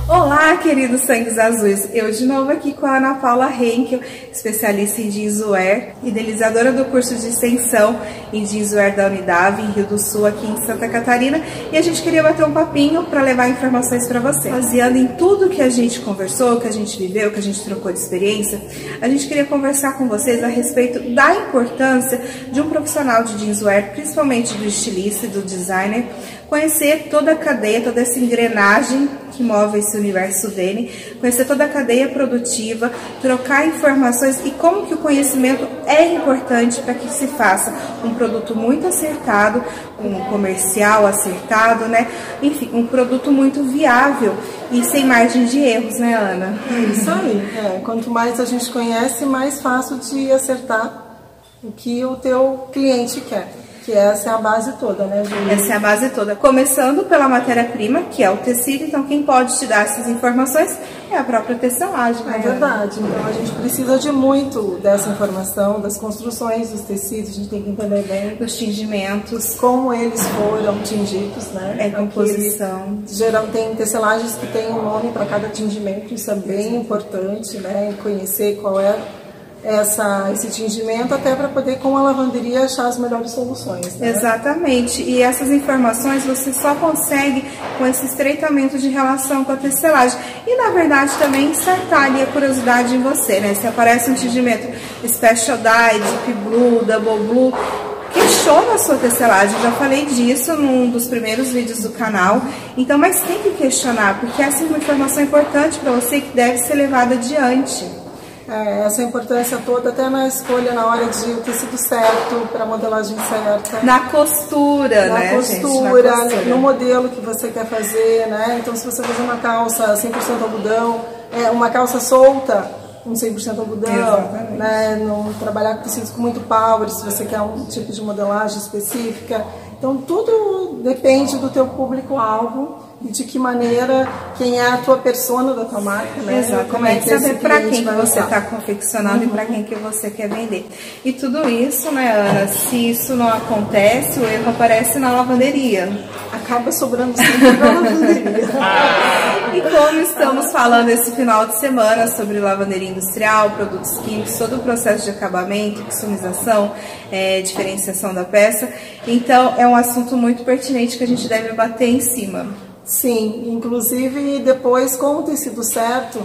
Olá, queridos sangues azuis! Eu de novo aqui com a Ana Paula Henkel, especialista em jeanswear, idealizadora do curso de extensão em jeanswear da Unidade, em Rio do Sul, aqui em Santa Catarina. E a gente queria bater um papinho para levar informações para você. Baseando em tudo que a gente conversou, que a gente viveu, que a gente trocou de experiência, a gente queria conversar com vocês a respeito da importância de um profissional de jeanswear, principalmente do estilista e do designer, conhecer toda a cadeia, toda essa engrenagem que move esse universo dele, conhecer toda a cadeia produtiva, trocar informações e como que o conhecimento é importante para que se faça um produto muito acertado, um comercial acertado, né? Enfim, um produto muito viável e sem margem de erros, né, Ana? É isso aí. Quanto mais a gente conhece, mais fácil de acertar o que o teu cliente quer. Que essa é a base toda, né, Julia? Essa é a base toda. Começando pela matéria-prima, que é o tecido. Então, quem pode te dar essas informações é a própria tecelagem. É verdade. Então, a gente precisa de muito dessa informação, das construções dos tecidos. A gente tem que entender bem dos tingimentos, como eles foram tingidos, né? É composição. Geral, tem tecelagens que tem um nome para cada tingimento. Isso é bem importante, né? Conhecer qual é esse tingimento, até para poder, com a lavanderia, achar as melhores soluções, né? Exatamente, e essas informações você só consegue com esse estreitamento de relação com a tecelagem e, na verdade, também insertar ali a curiosidade em você, né? Se aparece um tingimento Special Dye, Deep Blue, Double Blue, questiona a sua tecelagem. Eu já falei disso num dos primeiros vídeos do canal, então, mas tem que questionar, porque essa é uma informação importante para você que deve ser levada adiante. Essa importância toda, até na escolha, na hora de o tecido certo, para a modelagem certa. Na costura, na né, costura, gente? Na costura, no modelo que você quer fazer, né? Então, se você fazer uma calça 100% algodão, uma calça solta, um 100% algodão, né? Não trabalhar com tecidos com muito power, se você quer um tipo de modelagem específica. Então, tudo depende do teu público-alvo e de que maneira, quem é a tua persona da tua marca, né? Exatamente. Como é que saber para quem que você está confeccionando e para quem que você quer vender. E tudo isso, né, Ana, se isso não acontece, o erro aparece na lavanderia. Acaba sobrando sempre na lavanderia. E como estamos falando esse final de semana sobre lavanderia industrial, produtos químicos, todo o processo de acabamento, customização, diferenciação da peça, então é um assunto muito pertinente que a gente deve bater em cima. Sim, inclusive depois, com o tecido certo,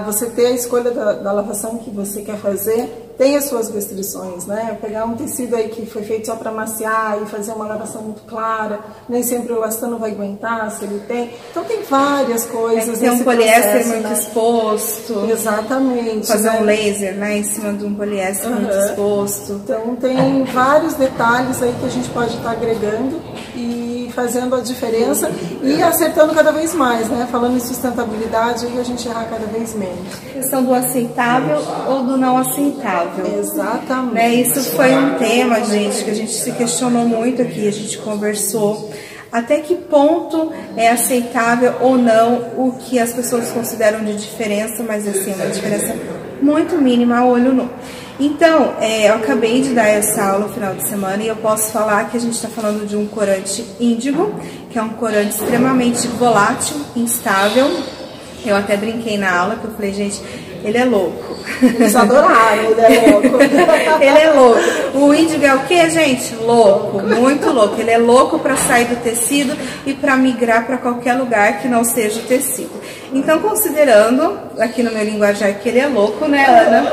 você ter a escolha da lavação que você quer fazer, tem as suas restrições, né? Pegar um tecido aí que foi feito só para maciar e fazer uma lavação muito clara, nem sempre o elastano vai aguentar, se ele tem. Então tem várias coisas. Tem um poliéster muito, né? Exposto. Exatamente. Fazer um laser, né, em cima de um poliéster muito exposto. Então tem vários detalhes aí que a gente pode estar agregando e fazendo a diferença e acertando cada vez mais, né? Falando em sustentabilidade, aí a gente errar cada vez menos. A questão do aceitável ou do não aceitável. Exatamente. Né? Isso foi um tema, gente, que a gente se questionou muito aqui, a gente conversou. Até que ponto é aceitável ou não o que as pessoas consideram de diferença, mas assim, uma diferença muito mínima a olho nu. Então, eu acabei de dar essa aula no final de semana e eu posso falar que a gente está falando de um corante índigo, que é um corante extremamente volátil, instável. Eu até brinquei na aula, que eu falei, gente, ele é louco. Eles adoraram, ele é louco. Ele é louco. O índigo é o que, gente? Louco, muito louco. Ele é louco para sair do tecido e para migrar para qualquer lugar que não seja o tecido. Então, considerando, aqui no meu linguajar, que ele é louco, né, Ana?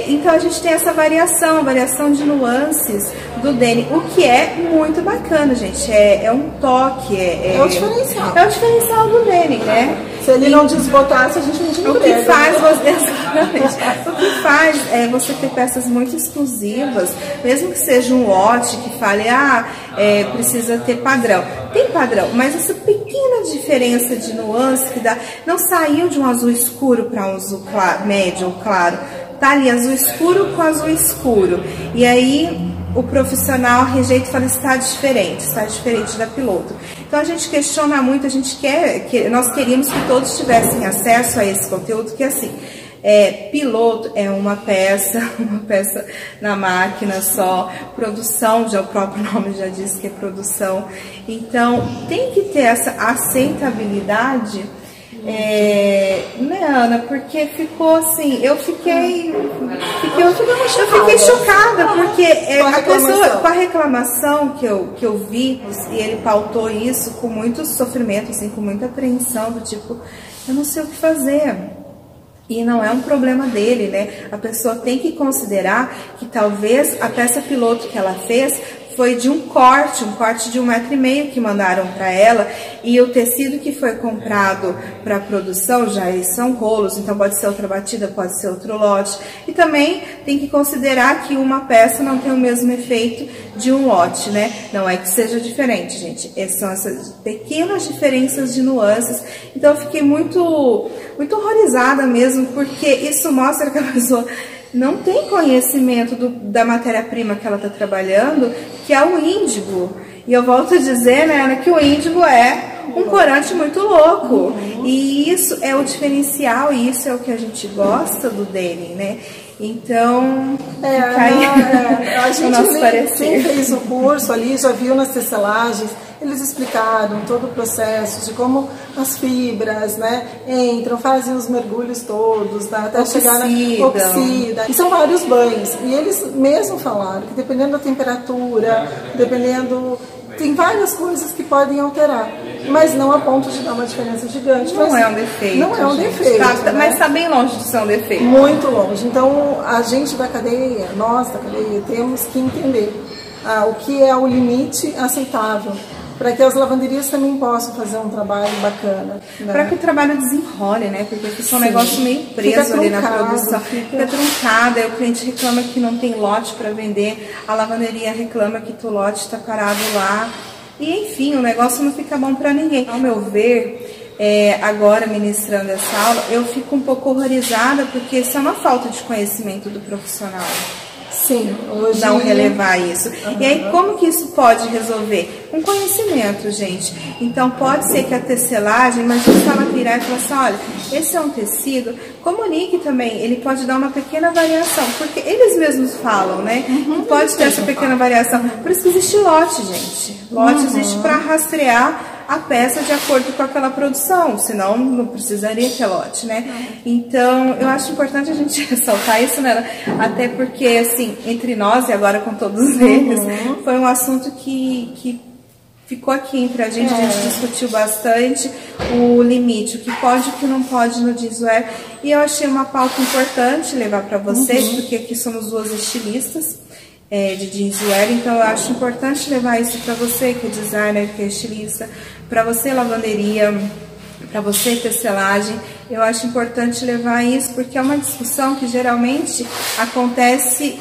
Então, a gente tem essa variação de nuances do denim, o que é muito bacana, gente. É um toque. É o diferencial. É o diferencial do denim, né? Se ele não desbotasse, a gente não tinha o que faz O que faz é você ter peças muito exclusivas, mesmo que seja um lote que fale, precisa ter padrão. Tem padrão, mas essa pequena diferença de nuance que dá, não saiu de um azul escuro para um azul médio ou claro, tá ali azul escuro com azul escuro. E aí o profissional rejeita e fala, está diferente da piloto. Então a gente questiona muito, nós queríamos que todos tivessem acesso a esse conteúdo, que assim, piloto é uma peça na máquina só, produção, já o próprio nome já diz que é produção. Então tem que ter essa aceitabilidade Né, Ana? Porque ficou assim, eu fiquei chocada, porque a pessoa, com a reclamação que eu vi, e ele pautou isso com muito sofrimento, assim, com muita apreensão, do tipo, eu não sei o que fazer. E não é um problema dele, né? A pessoa tem que considerar que talvez a peça piloto que ela fez foi de um corte de 1,5 m que mandaram para ela, e o tecido que foi comprado para a produção já são rolos, então pode ser outra batida, pode ser outro lote. E também tem que considerar que uma peça não tem o mesmo efeito de um lote, né? Não é que seja diferente, gente. São essas pequenas diferenças de nuances. Então eu fiquei muito horrorizada mesmo, porque isso mostra que a pessoa não tem conhecimento da matéria-prima que ela está trabalhando, que é o índigo. E eu volto a dizer, né, Ana, que o índigo é um corante muito louco. E isso é o diferencial, e isso é o que a gente gosta do denim, né? Então, a gente quem fez o curso ali, já viu nas tecelagens, eles explicaram todo o processo de como as fibras, né, entram, fazem os mergulhos todos, né, até chegar na oxida. E são vários banhos. E eles mesmo falaram que dependendo da temperatura, tem várias coisas que podem alterar, mas não a ponto de dar uma diferença gigante. Não é um defeito. Não é um defeito. Né? Mas está bem longe de ser um defeito. Muito longe. Então, a gente da cadeia, nós da cadeia, temos que entender o que é o limite aceitável, para que as lavanderias também possam fazer um trabalho bacana. Né? Para que o trabalho desenrole, né? Porque fica um negócio meio preso ali na produção. Fica truncado, aí o cliente reclama que não tem lote para vender, a lavanderia reclama que o lote está parado lá. E enfim, o negócio não fica bom para ninguém. Ao meu ver, agora ministrando essa aula, eu fico um pouco horrorizada, porque isso é uma falta de conhecimento do profissional. Sim, hoje... Não relevar isso. E aí, como que isso pode resolver? Com conhecimento, gente. Então, pode ser que a tecelagem, imagina se ela virar e falar assim, olha, esse é um tecido, comunique também, ele pode dar uma pequena variação, porque eles mesmos falam, né? Que pode ter essa pequena variação. Por isso que existe lote, gente. Lote existe para rastrear a peça de acordo com aquela produção, senão não precisaria ter lote, né? Então, eu acho importante a gente ressaltar isso, né? Até porque, assim, entre nós e agora com todos eles, foi um assunto que ficou aqui entre a gente discutiu bastante o limite, o que pode e o que não pode no jeanswear, e eu achei uma pauta importante levar para vocês, porque aqui somos duas estilistas de jeanswear, então eu acho importante levar isso para você que é designer, que é estilista, para você lavanderia, para você tecelagem. Eu acho importante levar isso porque é uma discussão que geralmente acontece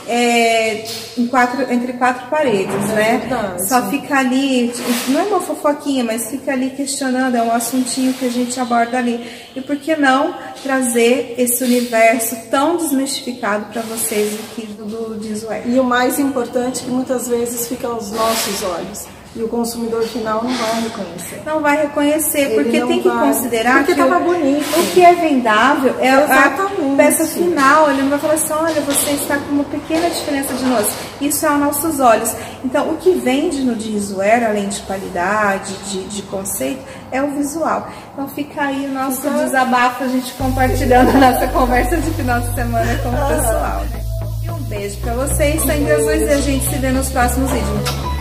entre quatro paredes, né? Verdade. Só fica ali, não é uma fofoquinha, mas fica ali questionando, é um assuntinho que a gente aborda ali. E por que não trazer esse universo tão desmistificado para vocês aqui do jeanswear? E o mais importante, que muitas vezes fica aos nossos olhos. E o consumidor final não vai reconhecer. Não vai reconhecer, porque tem que considerar que tava bonito. O que é vendável é a peça final. Ele não vai falar assim, olha, você está com uma pequena diferença de nuance. Isso é aos nossos olhos. Então, o que vende no jeanswear, além de qualidade, de conceito, é o visual. Então, fica aí o nosso desabafo, a gente compartilhando a nossa conversa de final de semana com o pessoal. Né? E um beijo para vocês, sangue azuis, e a gente se vê nos próximos vídeos.